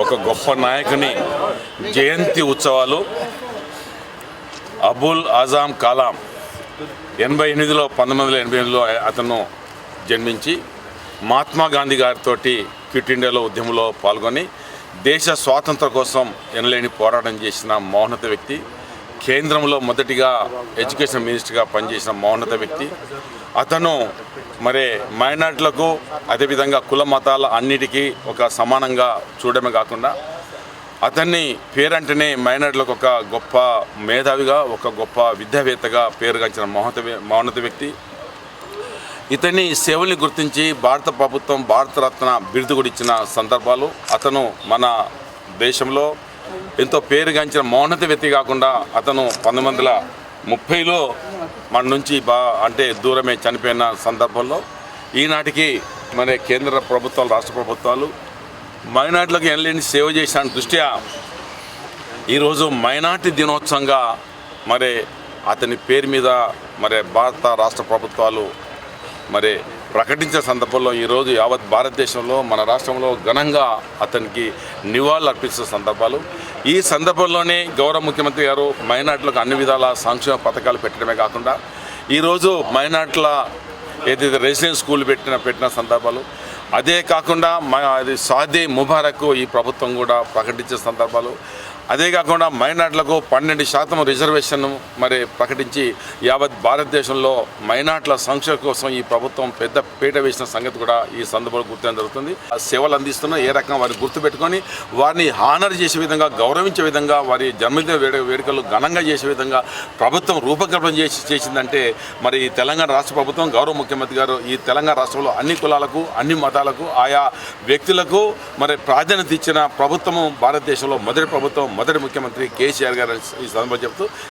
ఒక గొప్ప నాయకుని జయంతి ఉత్సవాలు అబుల్ ఆజమ్ కలాం 88లో 1988లో అతను జన్మించి మహాత్మా గాంధీ గారితో క్విట్ ఇండియాలో ఉద్యమంలో పాల్గొని దేశ స్వాతంత్రం కోసం ఎనలేని పోరాటం చేసిన మహోన్నత వ్యక్తి. కేంద్రంలో మొదటిగా ఎడ్యుకేషన్ మినిస్టర్గా పనిచేసిన మహోన్నత వ్యక్తి. అతను మరి మైనార్టీలకు అదేవిధంగా కుల మతాల అన్నిటికీ ఒక సమానంగా చూడడమే కాకుండా అతన్ని పేరంటేనే మైనార్టీలకు ఒక గొప్ప మేధావిగా, ఒక గొప్ప విద్యావేత్తగా పేరుగాంచిన మహోన్నత వ్యక్తి. ఇతని సేవల్ని గుర్తించి భారత ప్రభుత్వం భారతరత్న బిరుదు కూడా ఇచ్చిన సందర్భాలు. అతను మన దేశంలో ఎంతో పేరుగాంచిన మహోన్నత వ్యక్తి కాకుండా అతను 1930లో మన నుంచి దూరమే చనిపోయిన సందర్భంలో ఈనాటికి మన కేంద్ర ప్రభుత్వాలు, రాష్ట్ర ప్రభుత్వాలు మైనార్టీలకు ఎనలేని సేవ చేసిన దృష్ట్యా ఈరోజు మైనార్టీ దినోత్సవంగా మరి అతని పేరు మీద మరి భారత రాష్ట్ర ప్రభుత్వాలు మరి ప్రకటించిన సందర్భంలో ఈరోజు యావత్ భారతదేశంలో మన రాష్ట్రంలో ఘనంగా అతనికి నివాళులు అర్పించిన సందర్భాలు. ఈ సందర్భంలోనే గౌరవ ముఖ్యమంత్రి గారు మైనార్టీలకు అన్ని విధాల సంక్షేమ పథకాలు పెట్టడమే కాకుండా ఈరోజు మైనార్టీల ఏదైతే రెసిడెన్స్ స్కూల్ పెట్టిన సందర్భాలు, అదే కాకుండా అది షాదీ ముబారక్ ఈ ప్రభుత్వం కూడా ప్రకటించిన సందర్భాలు, అదే కాకుండా మైనార్టీలకు 12% రిజర్వేషన్ మరి ప్రకటించి యావత్ భారతదేశంలో మైనార్టీల సంక్షేమం కోసం ఈ ప్రభుత్వం పెద్ద పీట వేసిన సంగతి కూడా ఈ సందర్భంలో గుర్తించడం జరుగుతుంది. ఆ సేవలు అందిస్తున్న ఏ రకంగా వారిని గుర్తుపెట్టుకొని వారిని హానర్ చేసే విధంగా, గౌరవించే విధంగా, వారి జన్మదిన వేడుకలు ఘనంగా చేసే విధంగా ప్రభుత్వం రూపకల్పన చేసిందంటే మరి తెలంగాణ రాష్ట్ర ప్రభుత్వం, గౌరవ ముఖ్యమంత్రి గారు ఈ తెలంగాణ రాష్ట్రంలో అన్ని కులాలకు, అన్ని మతాలకు, ఆయా వ్యక్తులకు మరి ప్రాధాన్యత ఇచ్చిన ప్రభుత్వము భారతదేశంలో మొదటి ప్రభుత్వం, మొదటి ముఖ్యమంత్రి కేసీఆర్ గారు ఈ సందర్భంగా చెప్తూ